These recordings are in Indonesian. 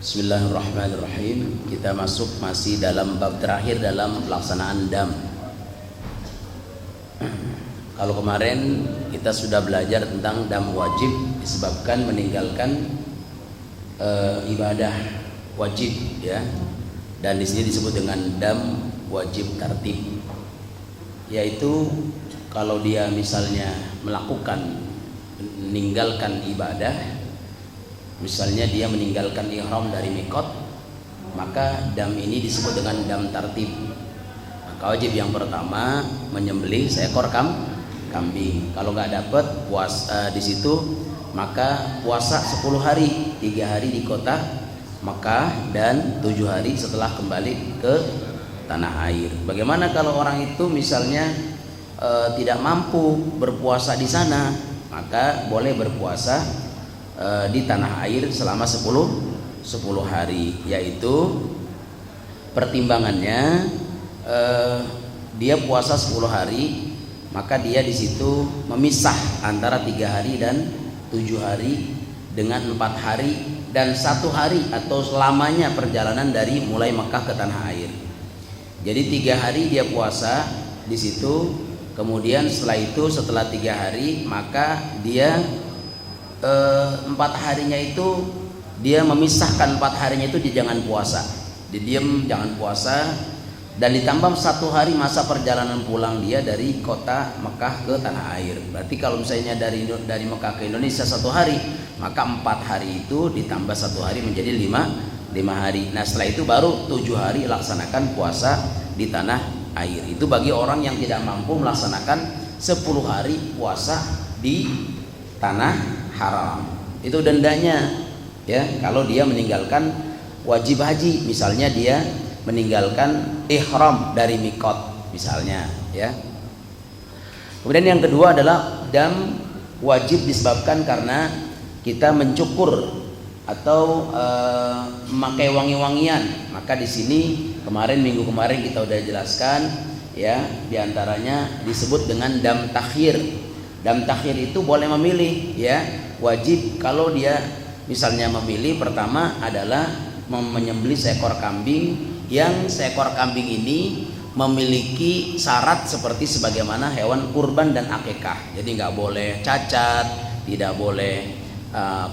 Bismillahirrahmanirrahim. Kita masih dalam bab terakhir dalam pelaksanaan dam. Kalau kemarin kita sudah belajar tentang dam wajib disebabkan meninggalkan ibadah wajib, ya. Dan di sini disebut dengan dam wajib tartib, yaitu kalau dia misalnya meninggalkan ibadah, misalnya dia meninggalkan ihram dari mikot, maka dam ini disebut dengan dam tartib. Maka wajib yang pertama menyembelih seekor kambing. Kalau nggak dapat puasa di situ, maka puasa 10 hari, 3 hari di kota Makkah dan 7 hari setelah kembali ke tanah air. Bagaimana kalau orang itu misalnya tidak mampu berpuasa di sana, maka boleh berpuasa di tanah air selama 10 hari, yaitu pertimbangannya dia puasa 10 hari, maka dia di situ memisah antara 3 hari dan 7 hari dengan 4 hari dan 1 hari atau selamanya perjalanan dari mulai Mekah ke tanah air. Jadi 3 hari dia puasa di situ, kemudian setelah 3 hari maka dia 4 harinya itu dia memisahkan 4 harinya itu dia jangan puasa, dia diam jangan puasa, dan ditambah 1 hari masa perjalanan pulang dia dari kota Mekah ke tanah air. Berarti kalau misalnya dari Mekah ke Indonesia 1 hari, maka 4 hari itu ditambah 1 hari menjadi 5 hari. Nah setelah itu baru 7 hari laksanakan puasa di tanah air. Itu bagi orang yang tidak mampu melaksanakan 10 hari puasa di tanah haram. Itu dendanya, ya, kalau dia meninggalkan wajib haji, misalnya dia meninggalkan ihram dari mikot misalnya, ya. Kemudian yang kedua adalah dam wajib disebabkan karena kita mencukur atau memakai wangi-wangian. Maka di sini minggu kemarin kita udah jelaskan, ya, diantaranya disebut dengan dam takhir. Dam takhir itu boleh memilih, ya, wajib kalau dia misalnya memilih pertama adalah menyembelih seekor kambing, yang seekor kambing ini memiliki syarat seperti sebagaimana hewan kurban dan akikah. Jadi nggak boleh cacat, tidak boleh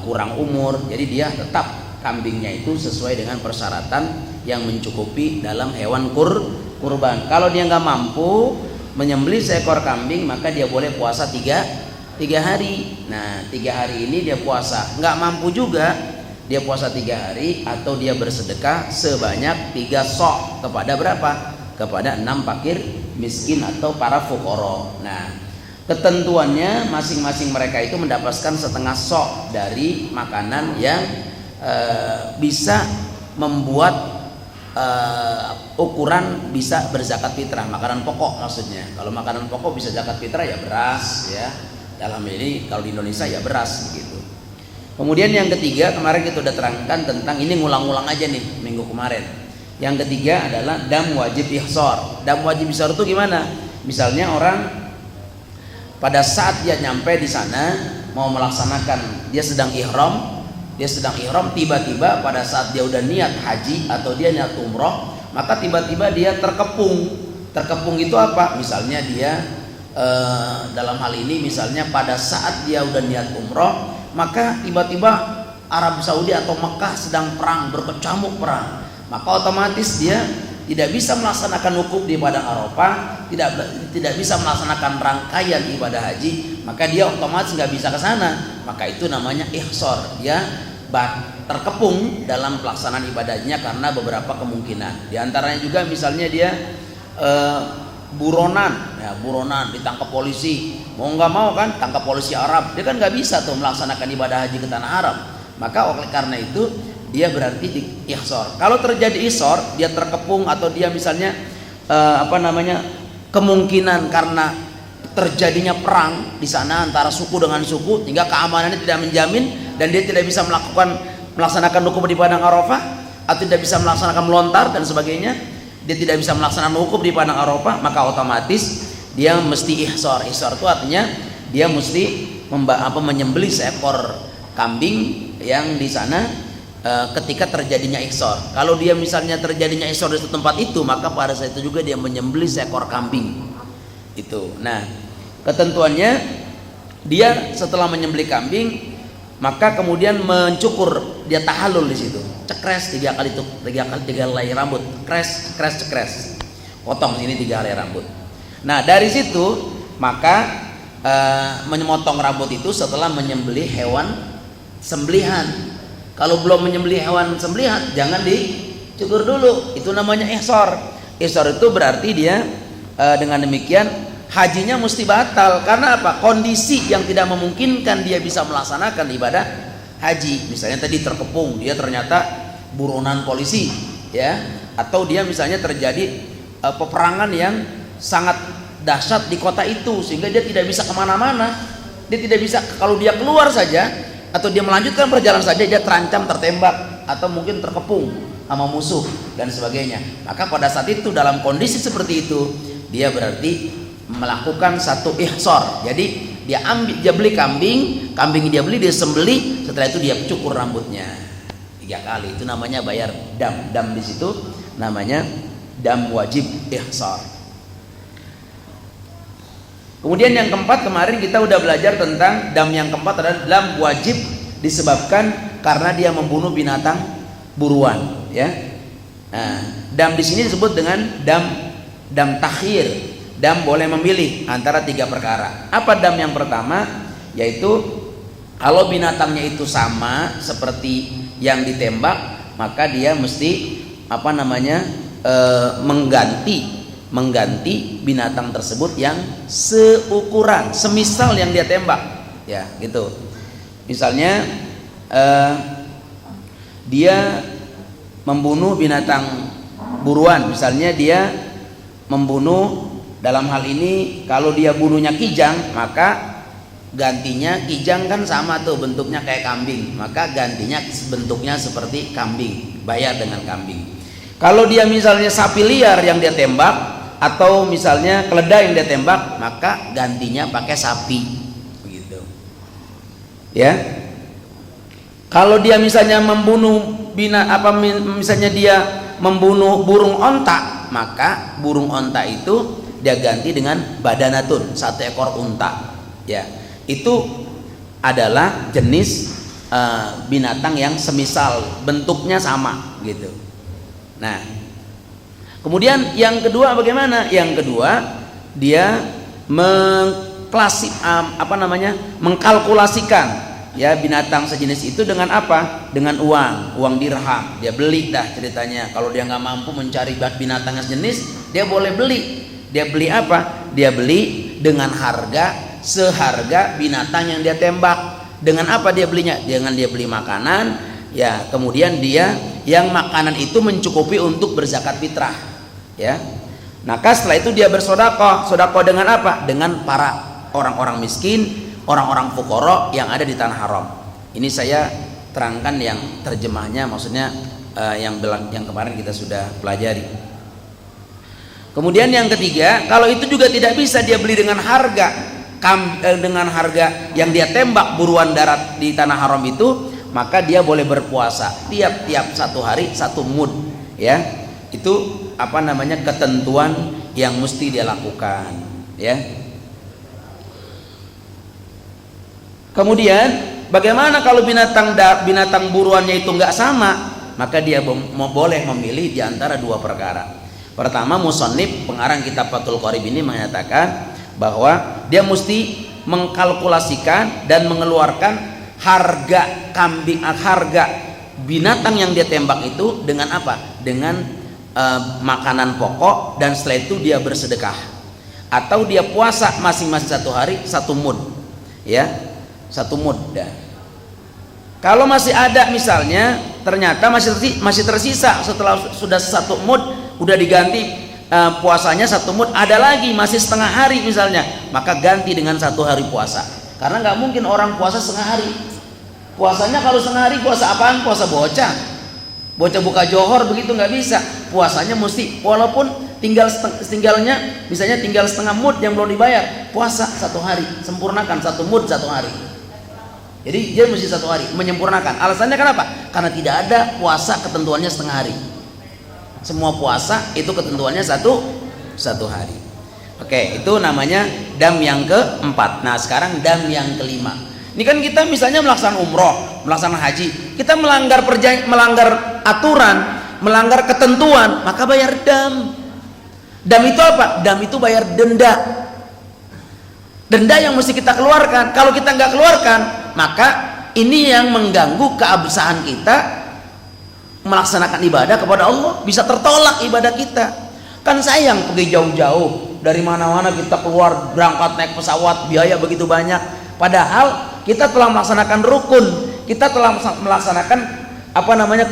kurang umur. Jadi dia tetap kambingnya itu sesuai dengan persyaratan yang mencukupi dalam hewan kurban. Kalau dia nggak mampu menyembelih seekor kambing, maka dia boleh puasa 3 hari. Nah 3 hari ini dia puasa. Nggak mampu juga, dia puasa 3 hari, atau dia bersedekah sebanyak 3 sok kepada berapa? Kepada 6 fakir miskin atau para fuqara. Nah, ketentuannya masing-masing mereka itu mendapatkan setengah sok dari makanan yang bisa membuat ukuran bisa berzakat fitrah, makanan pokok maksudnya. Kalau makanan pokok bisa zakat fitrah ya beras, ya. Dalam ini kalau di Indonesia ya beras begitu. Kemudian yang ketiga, kemarin kita sudah terangkan tentang ini, ngulang-ngulang aja nih minggu kemarin. Yang ketiga adalah dam wajib ihsar. Dam wajib ihsar itu gimana? Misalnya orang pada saat dia nyampe di sana mau melaksanakan, dia sedang ihram, tiba-tiba pada saat dia udah niat haji atau dia niat umroh, maka tiba-tiba dia terkepung. Terkepung itu apa? Misalnya dia dalam hal ini misalnya pada saat dia udah niat umroh, maka tiba-tiba Arab Saudi atau Mekah sedang perang, berkecamuk perang, maka otomatis dia tidak bisa melaksanakan wukuf di padang Arafah, tidak bisa melaksanakan rangkaian ibadah haji, maka dia otomatis nggak bisa ke sana. Maka itu namanya ihsar, dia terkepung dalam pelaksanaan ibadahnya karena beberapa kemungkinan. Di antaranya juga misalnya dia buronan ditangkap polisi, mau nggak mau kan tangkap polisi Arab, dia kan nggak bisa tuh melaksanakan ibadah haji ke tanah Arab. Maka oleh karena itu dia berarti di ihsar. Kalau terjadi ihsar, dia terkepung atau dia misalnya kemungkinan karena terjadinya perang di sana antara suku dengan suku, hingga keamanannya tidak menjamin dan dia tidak bisa melaksanakan wukuf di padang Arafah atau tidak bisa melaksanakan melontar dan sebagainya, dia tidak bisa melaksanakan wukuf di padang Arafah, maka otomatis dia mesti ihsar. Ihsar itu artinya dia mesti menyembelih seekor kambing yang di sana ketika terjadinya ihsor. Kalau dia misalnya terjadinya ihsor di tempat itu, maka pada saat itu juga dia menyembelih seekor kambing. Itu. Nah, ketentuannya dia setelah menyembelih kambing, maka kemudian mencukur, dia tahallul di situ. Cekres 3 kali, 3 helai rambut. Cekres. Potong sini 3 helai rambut. Nah, dari situ maka memotong rambut itu setelah menyembelih hewan sembelihan. Kalau belum menyembelih hewan sembelihan, jangan dicukur dulu. Itu namanya ihsor. Ihsor itu berarti dia dengan demikian hajinya mesti batal. Karena apa? Kondisi yang tidak memungkinkan dia bisa melaksanakan ibadah haji. Misalnya tadi terkepung, dia ternyata buronan polisi, ya, atau dia misalnya terjadi peperangan yang sangat dahsyat di kota itu sehingga dia tidak bisa kemana-mana. Dia tidak bisa, kalau dia keluar saja atau dia melanjutkan perjalanan saja, dia terancam tertembak atau mungkin terkepung sama musuh dan sebagainya. Maka pada saat itu, dalam kondisi seperti itu, dia berarti melakukan satu ihsor. Jadi dia beli kambing dia beli, dia sembelih, setelah itu dia cukur rambutnya 3 kali. Itu namanya bayar dam di situ namanya dam wajib ihsor. Kemudian yang keempat, kemarin kita udah belajar tentang dam yang keempat adalah dam wajib disebabkan karena dia membunuh binatang buruan, ya. Nah, dam di sini disebut dengan dam takhir. Dam boleh memilih antara 3 perkara. Apa dam yang pertama? Yaitu kalau binatangnya itu sama seperti yang ditembak, maka dia mesti mengganti binatang tersebut yang seukuran, semisal yang dia tembak, ya, gitu. Misalnya dia membunuh binatang buruan, misalnya dia membunuh, dalam hal ini kalau dia bunuhnya kijang, maka gantinya, kijang kan sama tuh bentuknya kayak kambing, maka gantinya bentuknya seperti kambing, bayar dengan kambing. Kalau dia misalnya sapi liar yang dia tembak, atau misalnya keledai yang dia tembak, maka gantinya pakai sapi, begitu, ya. Kalau dia misalnya misalnya dia membunuh burung onta, maka burung onta itu dia ganti dengan badanatun, 1 ekor unta, ya. Itu adalah jenis binatang yang semisal, bentuknya sama, gitu. Nah, kemudian yang kedua bagaimana? Yang kedua, dia mengkalkulasikan, ya, binatang sejenis itu dengan apa? Dengan uang dirham. Dia beli dah ceritanya. Kalau dia nggak mampu mencari binatang sejenis, dia boleh beli. Dia beli apa? Dia beli dengan harga seharga binatang yang dia tembak. Dengan apa dia belinya? Dengan dia beli makanan, ya. Kemudian dia yang makanan itu mencukupi untuk berzakat fitrah, ya. Nah, setelah itu dia bersedekah dengan apa? Dengan para orang-orang miskin, orang-orang fuqara yang ada di tanah haram. Ini saya terangkan yang terjemahnya, maksudnya yang kemarin kita sudah pelajari. Kemudian yang ketiga, kalau itu juga tidak bisa dia beli dengan harga yang dia tembak buruan darat di tanah haram itu, maka dia boleh berpuasa tiap-tiap 1 hari 1 mud, ya. Itu ketentuan yang mesti dia lakukan, ya. Kemudian bagaimana kalau binatang buruannya itu nggak sama? Maka dia boleh memilih di antara 2 perkara. Pertama, musannif pengarang kitab Fathul Qorib ini menyatakan bahwa dia mesti mengkalkulasikan dan mengeluarkan harga binatang yang dia tembak itu dengan apa? Dengan makanan pokok, dan setelah itu dia bersedekah, atau dia puasa masing-masing 1 hari 1 mud, ya, 1 mud. Kalau masih ada, misalnya ternyata masih tersisa setelah sudah 1 mud udah diganti puasanya 1 mud, ada lagi masih setengah hari misalnya, maka ganti dengan 1 hari puasa. Karena nggak mungkin orang puasa setengah hari. Puasanya kalau setengah hari puasa apaan? Puasa bocah buka johor begitu, nggak bisa. Puasanya mesti, walaupun tinggalnya misalnya tinggal setengah mud yang belum dibayar, puasa 1 hari, sempurnakan 1 mud 1 hari. Jadi dia mesti 1 hari menyempurnakan. Alasannya kenapa? Karena tidak ada puasa ketentuannya setengah hari. Semua puasa itu ketentuannya satu hari. Oke, itu namanya dam yang keempat. Nah sekarang dam yang kelima. Ini kan kita misalnya melaksanakan umroh, melaksanakan haji, kita melanggar aturan, melanggar ketentuan, maka bayar dam. Dam itu apa? Dam itu bayar denda. Denda yang mesti kita keluarkan. Kalau kita nggak keluarkan, maka ini yang mengganggu keabsahan kita melaksanakan ibadah kepada Allah. Bisa tertolak ibadah kita. Kan sayang pergi jauh-jauh dari mana-mana kita keluar, berangkat naik pesawat, biaya begitu banyak. Padahal kita telah melaksanakan rukun, kita telah melaksanakan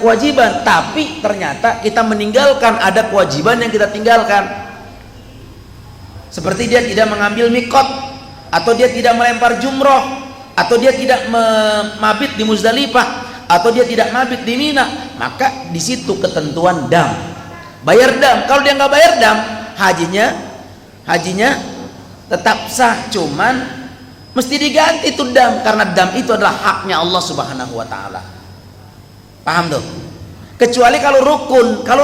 kewajiban, tapi ternyata kita meninggalkan, ada kewajiban yang kita tinggalkan. Seperti dia tidak mengambil mikot, atau dia tidak melempar jumroh, atau dia tidak mabit di Muzdalifah, atau dia tidak mabit di Mina, maka di situ ketentuan dam. Bayar dam. Kalau dia nggak bayar dam, hajinya tetap sah, cuman mesti diganti tuh dam, karena dam itu adalah haknya Allah Subhanahu wa taala. Paham tuh? Kecuali kalau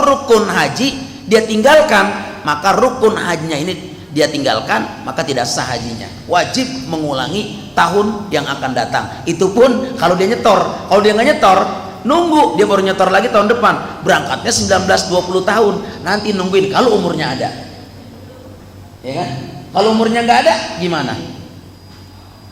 rukun haji dia tinggalkan, maka rukun hajinya ini dia tinggalkan, maka tidak sah hajinya. Wajib mengulangi tahun yang akan datang. Itu pun kalau dia nyetor. Kalau dia nggak nyetor, nunggu dia baru nyetor lagi tahun depan. Berangkatnya 19-20 tahun. Nanti nungguin kalau umurnya ada. Ya kan? Kalau umurnya nggak ada, gimana?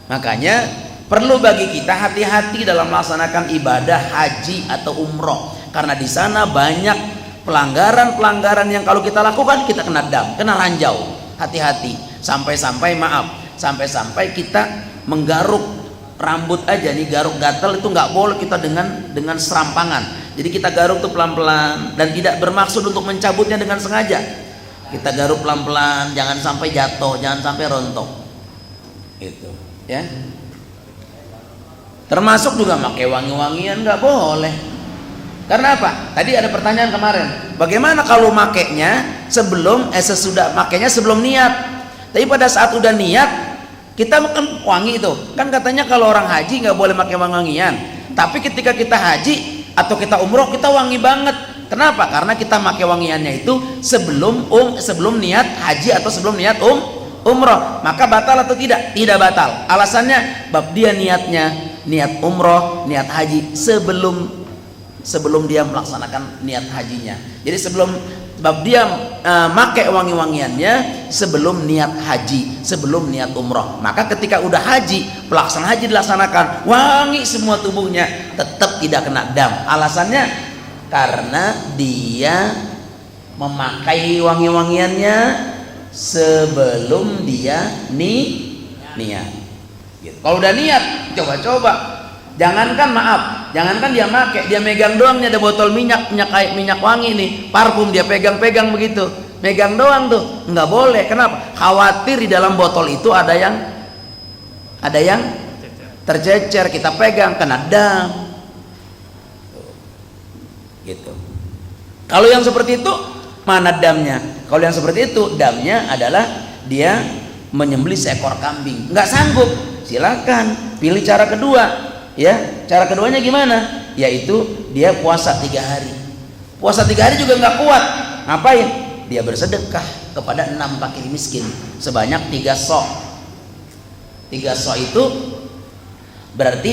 Makanya perlu bagi kita hati-hati dalam melaksanakan ibadah haji atau umroh, karena di sana banyak pelanggaran-pelanggaran yang kalau kita lakukan kita kena dam, kena ranjau. Hati-hati, sampai-sampai kita menggaruk rambut aja nih, garuk gatal itu nggak boleh kita dengan serampangan. Jadi kita garuk tuh pelan-pelan dan tidak bermaksud untuk mencabutnya dengan sengaja. Kita garuk pelan-pelan, jangan sampai jatuh, jangan sampai rontok. Itu, ya. Termasuk juga pakai wangi-wangian nggak boleh. Karena apa? Tadi ada pertanyaan kemarin, bagaimana kalau makainya sesudah makainya sebelum niat? Tapi pada saat udah niat, kita makan wangi itu. Kan katanya kalau orang haji nggak boleh pakai wangi-wangian. Tapi ketika kita haji atau kita umroh, kita wangi banget. Kenapa? Karena kita pakai wangiannya itu sebelum niat haji atau sebelum niat umroh. Maka batal atau tidak? Tidak batal. Alasannya bab dia niat umroh, niat haji sebelum dia melaksanakan niat hajinya. Jadi sebelum bab dia make wangi-wangiannya sebelum niat haji, sebelum niat umroh. Maka ketika udah haji, pelaksanaan haji dilaksanakan, wangi semua tubuhnya, tetap tidak kena dam. Alasannya karena dia memakai wangi-wangiannya sebelum dia niat. Gitu. Kalau udah niat, coba-coba. Jangankan dia megang doang nih, ada botol minyak wangi nih, parfum, dia pegang begitu, megang doang tuh, nggak boleh. Kenapa? Khawatir di dalam botol itu ada yang tercecer, kita pegang kena dam. Gitu. Kalau yang seperti itu mana damnya? Kalau yang seperti itu damnya adalah dia menyembelih seekor kambing, nggak sanggup, silakan pilih cara kedua. Ya, cara keduanya gimana? Yaitu dia puasa 3 hari. Puasa 3 hari juga nggak kuat. Ngapain? Dia bersedekah kepada 6 fakir miskin sebanyak 3 sok. 3 sok itu berarti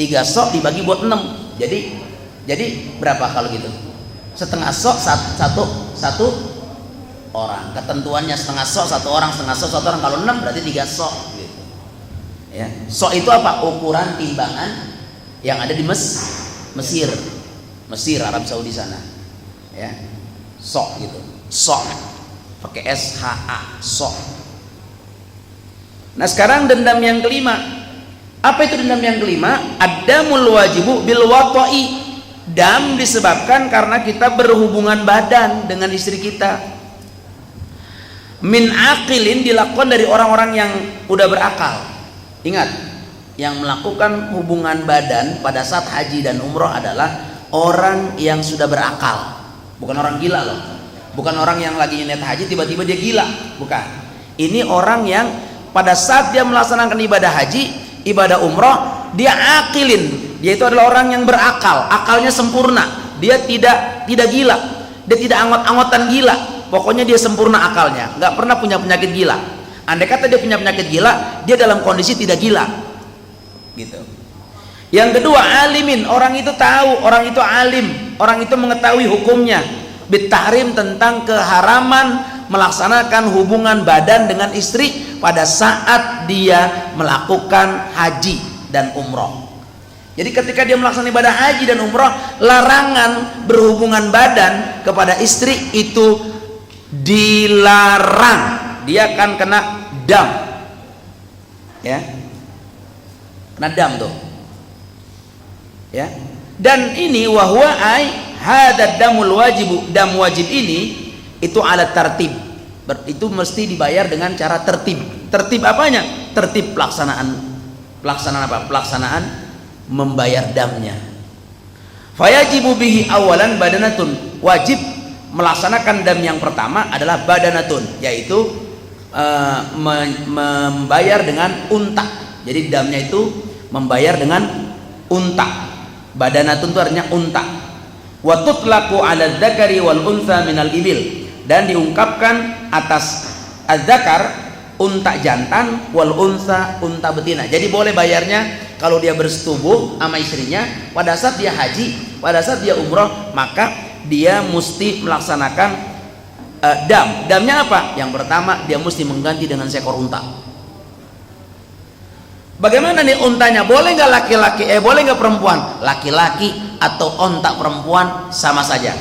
3 sok dibagi buat 6. Jadi berapa kalau gitu? Setengah sok satu orang. Ketentuannya setengah sok 1 orang, setengah sok 1 orang. Kalau 6 berarti 3 sok. Ya, sok itu apa? Ukuran timbangan yang ada di Mesir, Arab Saudi sana. Ya, sok gitu, sok, pakai SHA, sok. Nah sekarang dendam yang kelima, apa itu dendam yang kelima? Ad-damul wajibu bil wata'i. Dam disebabkan karena kita berhubungan badan dengan istri kita. Min aqilin, dilakukan dari orang-orang yang udah berakal. Ingat, yang melakukan hubungan badan pada saat haji dan umroh adalah orang yang sudah berakal, bukan orang gila loh, bukan orang yang lagi niat haji tiba-tiba dia gila, bukan. Ini orang yang pada saat dia melaksanakan ibadah haji, ibadah umroh, dia akilin, dia itu adalah orang yang berakal, akalnya sempurna, dia tidak gila, dia tidak angot-angotan gila, pokoknya dia sempurna akalnya, nggak pernah punya penyakit gila. Andai kata dia punya penyakit gila, dia dalam kondisi tidak gila gitu. Yang kedua, alimin, orang itu tahu, orang itu alim, orang itu mengetahui hukumnya, bitahrim, tentang keharaman melaksanakan hubungan badan dengan istri pada saat dia melakukan haji dan umroh. Jadi ketika dia melaksanakan ibadah haji dan umroh, larangan berhubungan badan kepada istri itu dilarang, dia akan kena dam, ya, kena dam tuh, ya. Dan ini wahwa ai hadad damul wajibu, dam wajib ini itu alat tertib, itu mesti dibayar dengan cara tertib. Tertib apanya? Tertib pelaksanaan apa? Pelaksanaan membayar damnya. Fayajibu bihi awalan badanatun, wajib melaksanakan dam yang pertama adalah badanatun, yaitu membayar dengan unta. Jadi damnya itu membayar dengan unta. Badanatun itu artinya unta. Wa tutlaqu 'ala dzakari wal untha minal ibil, dan diungkapkan atas az-zakar unta jantan, wal untha unta betina. Jadi boleh bayarnya kalau dia bersetubuh sama istrinya pada saat dia haji, pada saat dia umroh, maka dia mesti melaksanakan dam. Damnya apa? Yang pertama, dia mesti mengganti dengan seekor unta. Bagaimana nih untanya? Boleh nggak laki-laki? Boleh nggak perempuan? Laki-laki atau unta perempuan sama saja.